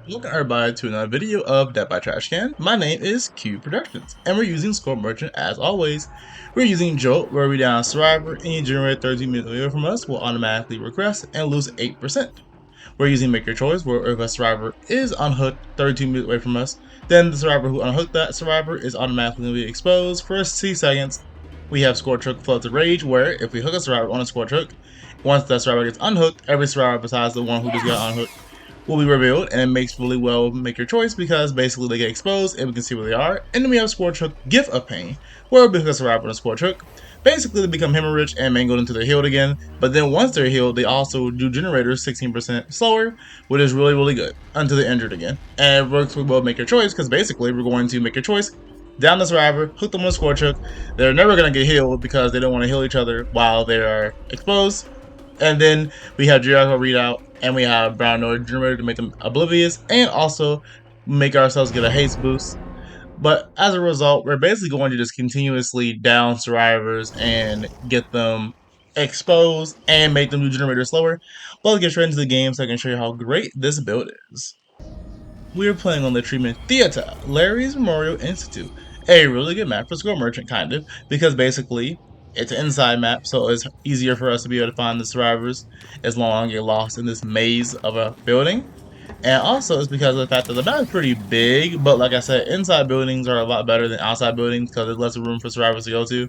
Welcome everybody to another video of Death by Trash Can. My name is Cubeproductions, and we're using Score Merchant as always. We're using Jolt, where we down a survivor, and you generate 13 minutes away from us will automatically regress and lose 8%. We're using Make Your Choice, where if a survivor is unhooked 32 minutes away from us, then the survivor who unhooked that survivor is automatically going to be exposed for 60 seconds. We have Scorch Hook Flood to Rage, where if we hook a survivor on a Scorch Hook, once that survivor gets unhooked, every survivor besides the one who just got unhooked will be revealed, and it makes really well Make Your Choice because basically they get exposed and we can see where they are. And then we have Scorch Hook Gift of Pain, where we hook a survivor on a Scorch Hook. Basically, they become hemorrhaged and mangled until they're healed again, but then once they're healed, they also do generators 16% slower, which is really good, until they're injured again. And it works with well Make Your Choice, because basically we're going to Make Your Choice, down the survivor, hook them on a Scorch Hook. They're never going to get healed because they don't want to heal each other while they are exposed. And then we have Jericho readout, and we have Brown Noise Generator to make them oblivious, and also make ourselves get a haste boost. But as a result, we're basically going to just continuously down survivors and get them exposed and make them do generators slower. But let's get straight into the game so I can show you how great this build is. We are playing on the treatment Theater, Larry's Memorial Institute. A really good map for Score Merchant, kind of, because basically it's an inside map, so it's easier for us to be able to find the survivors as long as we get lost in this maze of a building. And also it's because of the fact that the map is pretty big, but like I said, inside buildings are a lot better than outside buildings because there's less room for survivors to go to.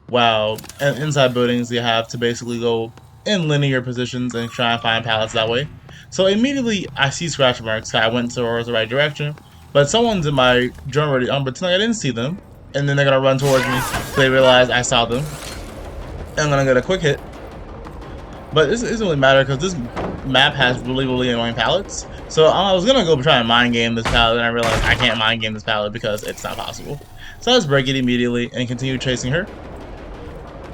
While in inside buildings you have to basically go in linear positions and try and find pallets that way. So immediately I see scratch marks, so I went towards the right direction, but someone's in my drone already. I'm pretending I didn't see them, and then they're gonna run towards me so they realize I saw them. And I'm gonna get a quick hit. But this doesn't really matter because this map has really annoying pallets. So I was gonna go try and mind game this pallet, and I realized I can't mind game this pallet because it's not possible. So let's break it immediately and continue chasing her.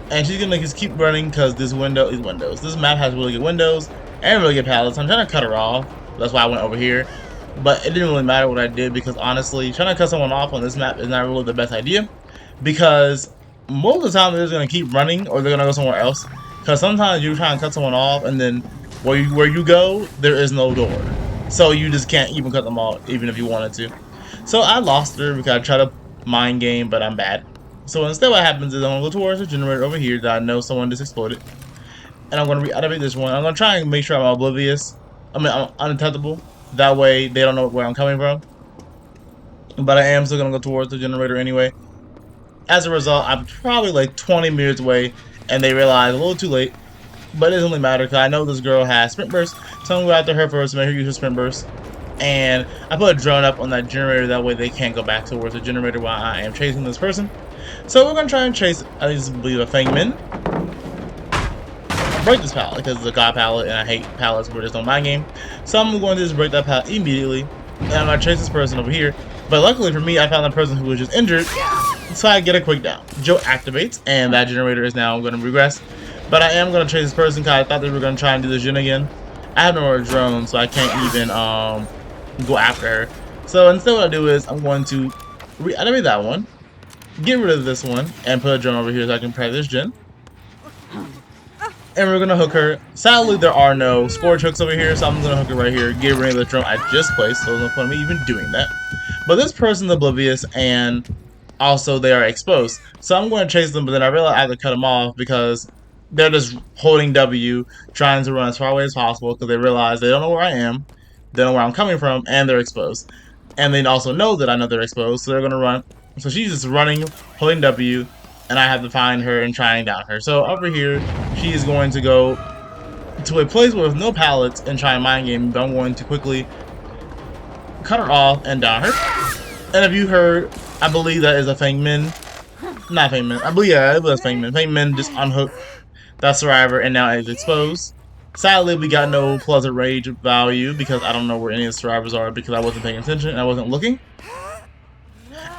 And she's gonna just keep running because this map has really good windows and really good pallets. I'm trying to cut her off. That's why I went over here. But it didn't really matter what I did because honestly, trying to cut someone off on this map is not really the best idea because most of the time they're just gonna keep running or they're gonna go somewhere else. Because sometimes you try and cut someone off, and then where you go, there is no door. So you just can't even cut them off, even if you wanted to. So I lost her because I tried to mind game, but I'm bad. So instead what happens is I'm going to go towards the generator over here that I know someone just exploded. And I'm going to reactivate this one. I'm going to try and make sure I'm oblivious. I'm undetectable. That way they don't know where I'm coming from. But I am still going to go towards the generator anyway. As a result, I'm probably like 20 meters away. And they realize a little too late, but it doesn't really matter because I know this girl has sprint burst, so I'm going to go after her first to make her use her sprint burst. And I put a drone up on that generator, that way they can't go back towards the generator while I am chasing this person. So we're going to try and chase, I just believe, a Fangman. Break this pallet because it's a god pallet and I hate pallets where there's no mind game. So I'm going to just break that pallet immediately, and I'm going to chase this person over here. But luckily for me, I found the person who was just injured. So I get a quick down. Joe activates, and that generator is now going to regress. But I am going to chase this person because I thought they were going to try and do the gen again. I have no more drone, so I can't even go after her. So instead what I do is I'm going to reactivate that one, get rid of this one, and put a drone over here so I can practice gen. And we're going to hook her. Sadly, there are no Scorch hooks over here, so I'm going to hook her right here, get rid of the drone I just placed, so there's no point in me even doing that. But this person's oblivious, and also they are exposed. So I'm going to chase them, but then I realize I have to cut them off because they're just holding W, trying to run as far away as possible because they realize they don't know where I am, they don't know where I'm coming from, and they're exposed. And they also know that I know they're exposed, so they're going to run. So she's just running, holding W, and I have to find her and try and down her. So over here, she is going to go to a place with no pallets and try and mind game, but I'm going to quickly cut her off and down her. And if you heard, I believe that is a Fangman. Not Fangman. I believe, yeah, it was Fangman. Fangman just unhooked that survivor and now it's exposed. Sadly, we got no Pleasant Rage value because I don't know where any of the survivors are because I wasn't paying attention and I wasn't looking.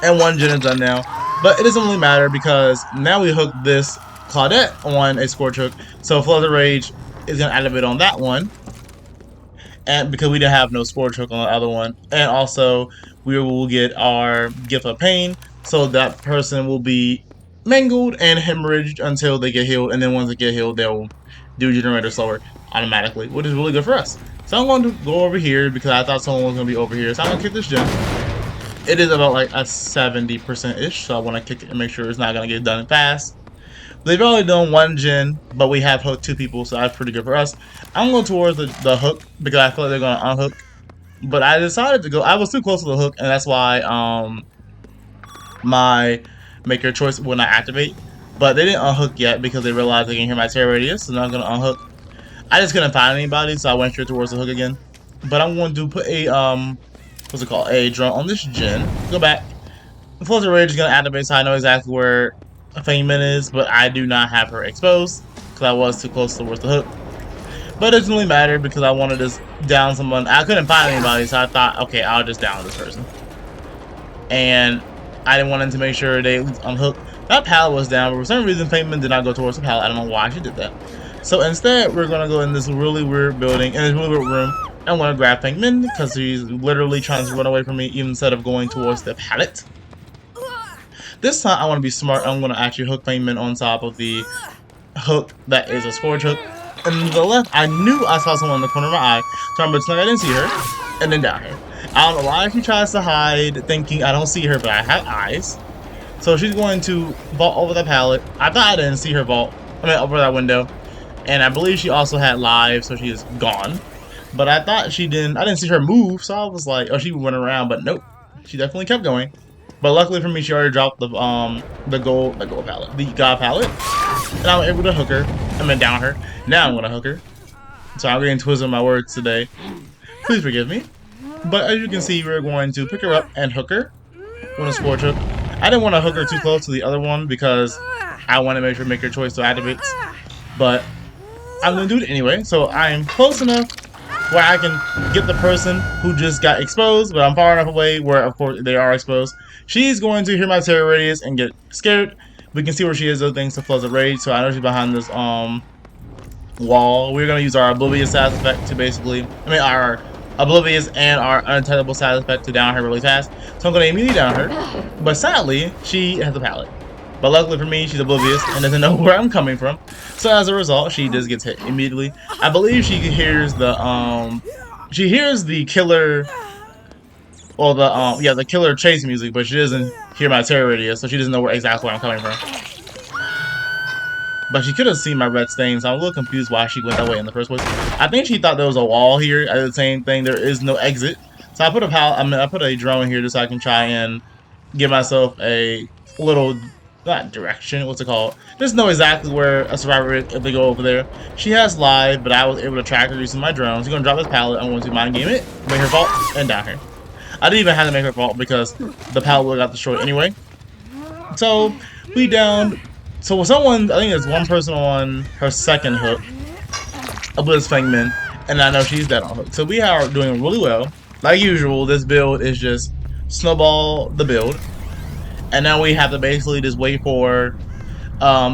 And one gen is done now. But it doesn't really matter because now we hook this Claudette on a Scorch Hook. So Pleasant Rage is going to activate on that one. And because we didn't have no Scorch Hook on the other one. And also, we will get our Gift of Pain, so that person will be mangled and hemorrhaged until they get healed, and then once they get healed, they'll do generator slower automatically, which is really good for us. So So I'm going to go over here because I thought someone was going to be over here. So I'm going to kick this gen. It is about like a 70%-ish, so I want to kick it and make sure it's not going to get done fast. They've only done one gen, but we have hooked 2 people, so that's pretty good for us. I'm going towards the hook because I feel like they're going to unhook. But I decided to go. I was too close to the hook, and that's why my make your choice when I activate. But they didn't unhook yet because they realized they can hear my terror radius, so now I'm going to unhook. I just couldn't find anybody, so I went straight towards the hook again. But I'm going to put a what's it called? A drone on this gen. Go back. The Floater Rage is going to activate, so I know exactly where Feynman is, but I do not have her exposed because I was too close towards the hook. But it doesn't really matter because I wanted to down someone. I couldn't find anybody, so I thought, okay, I'll just down this person. And I didn't want them to make sure they unhook. That pallet was down, but for some reason, Feynman did not go towards the pallet. I don't know why she did that. So instead, we're going to go in this really weird building, in this really weird room. I'm going to grab Feynman because he's literally trying to run away from me instead of going towards the pallet. This time, I want to be smart. I'm going to actually hook Feynman on top of the hook that is a Scourge hook. And to the left, I knew I saw someone in the corner of my eye, so I'm pretending I didn't see her, and then down here. I don't know why she tries to hide, thinking I don't see her, but I have eyes. So she's going to vault over the pallet. I thought I didn't see her vault, over that window. And I believe she also had live, so she is gone. But I thought she didn't, I didn't see her move, so I was like, oh, she went around, but nope. She definitely kept going. But luckily for me, she already dropped the gold pallet, the god pallet. And I was able to hook her. I mean, down her. Now I'm gonna hook her. So I'm getting twisted my words today. Please forgive me. But as you can see, we're going to pick her up and hook her with a Scorch hook. I didn't want to hook her too close to the other one because I want to make sure make her choice to activate. But I'm gonna do it anyway. So I am close enough where I can get the person who just got exposed, but I'm far enough away where, of course, they are exposed. She's going to hear my terror radius and get scared. We can see where she is, though, thanks to Floods of Rage. So I know she's behind this wall. We're going to use our Oblivious status effect to basically, our Oblivious and our Unattainable status effect to down her really fast. So I'm going to immediately down her. But sadly, she has a pallet. But luckily for me, she's oblivious and doesn't know where I'm coming from. So as a result, she just gets hit immediately. I believe she hears the killer, or the killer chase music, but she doesn't hear my terror radius, so she doesn't know exactly where I'm coming from. But she could have seen my red stains. I'm a little confused why she went that way in the first place. I think she thought there was a wall here. I did the same thing. There is no exit. So I put a drone here just so I can try and give myself a little, not direction, what's it called? Just know exactly where a survivor is if they go over there. She has live, but I was able to track her using my drone. She's going to drop this pallet. I'm going to mind game it, make her vault, and down here. I didn't even have to make her vault because the pallet would have got destroyed anyway. So we downed. So someone, I think there's one person on her second hook, Oblivious Fangman, and I know she's dead on hook. So we are doing really well. Like usual, this build is just snowball the build. And now we have to basically just wait for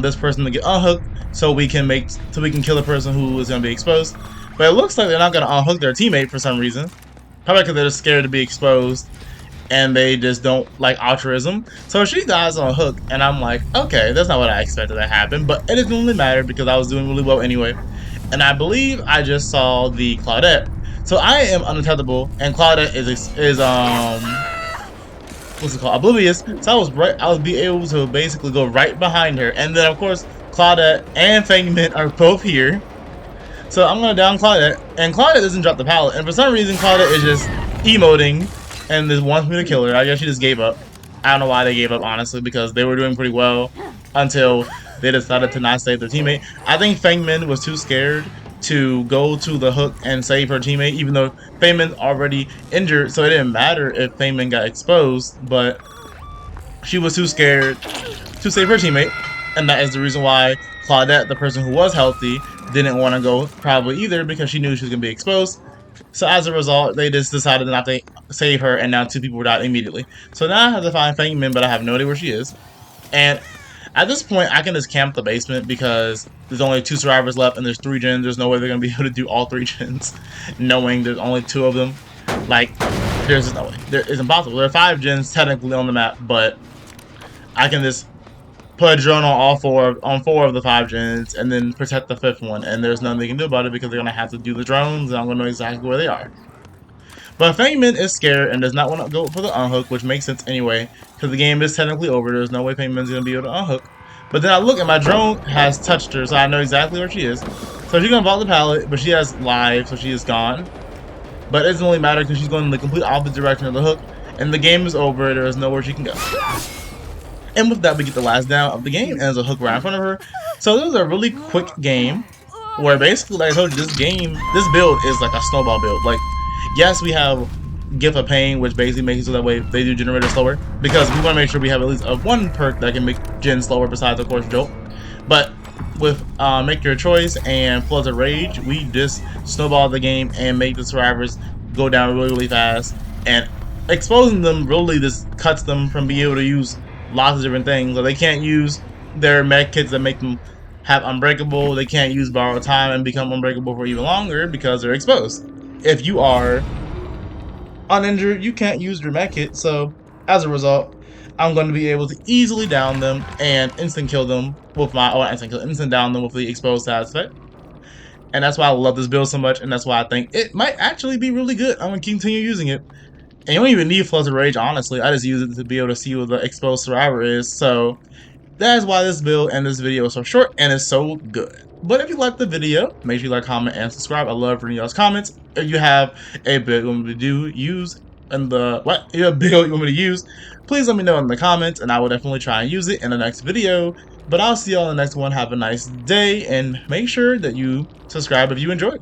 this person to get unhooked so we can kill the person who is going to be exposed. But it looks like they're not going to unhook their teammate for some reason. Probably because they're just scared to be exposed and they just don't like altruism. So she dies on a hook and I'm like, okay, that's not what I expected to happen. But it doesn't really matter because I was doing really well anyway. And I believe I just saw the Claudette. So I am undetectable and Claudette is what's it called? Oblivious. So I was be able to basically go right behind her. And then of course Claudette and Fangman are both here. So I'm gonna down Claudette. And Claudette doesn't drop the pallet. And for some reason Claudette is just emoting and just wants me to kill her. I guess she just gave up. I don't know why they gave up, honestly, because they were doing pretty well until they decided to not save their teammate. I think Fangman was too scared to go to the hook and save her teammate, even though Fangman's already injured, so it didn't matter if Fangman got exposed, but she was too scared to save her teammate, and that is the reason why Claudette, the person who was healthy, didn't want to go probably either, because she knew she was going to be exposed. So as a result, they just decided not to save her, and now 2 people died immediately. So now I have to find Fangman, but I have no idea where she is. And at this point, I can just camp the basement because there's only 2 survivors left and there's 3 gens. There's no way they're going to be able to do all 3 gens, knowing there's only 2 of them. Like, there's just no way. It's impossible. There are 5 gens technically on the map, but I can just put a drone on four of the 5 gens, and then protect the 5th one. And there's nothing they can do about it because they're gonna have to do the drones, and I'm gonna know exactly where they are. But Fangman is scared and does not want to go for the unhook, which makes sense anyway, because the game is technically over. There's no way Fangman's gonna be able to unhook. But then I look and my drone has touched her, so I know exactly where she is. So she's gonna vault the pallet, but she has live, so she is gone. But it doesn't really matter because she's going in the complete opposite direction of the hook, and the game is over. There is nowhere she can go. And with that, we get the last down of the game, and there's a hook right in front of her. So this is a really quick game, where basically, like I told you, this build is like a snowball build. Like, yes, we have Gift of Pain, which basically makes it so that way they do generators slower, because we want to make sure we have at least one perk that can make gen slower besides, of course, Jolt. But with Make Your Choice and Floods of Rage, we just snowball the game and make the survivors go down really, really fast. And exposing them really just cuts them from being able to use lots of different things. So they can't use their med kits that make them have Unbreakable. They can't use Borrowed Time and become Unbreakable for even longer because they're exposed. If you are uninjured, you can't use your med kit. So as a result, I'm going to be able to easily down them and instant kill them with my instant down them with the exposed status effect. And that's why I love this build so much, and that's why I think it might actually be really good. I'm going to continue using it. And you don't even need Floods of Rage, honestly. I just use it to be able to see what the exposed survivor is. So that is why this build and this video is so short and is so good. But if you liked the video, make sure you like, comment, and subscribe. I love reading y'all's comments. If you have a build you want me to use in the build you want me to use, please let me know in the comments, and I will definitely try and use it in the next video. But I'll see y'all in the next one. Have a nice day, and make sure that you subscribe if you enjoyed.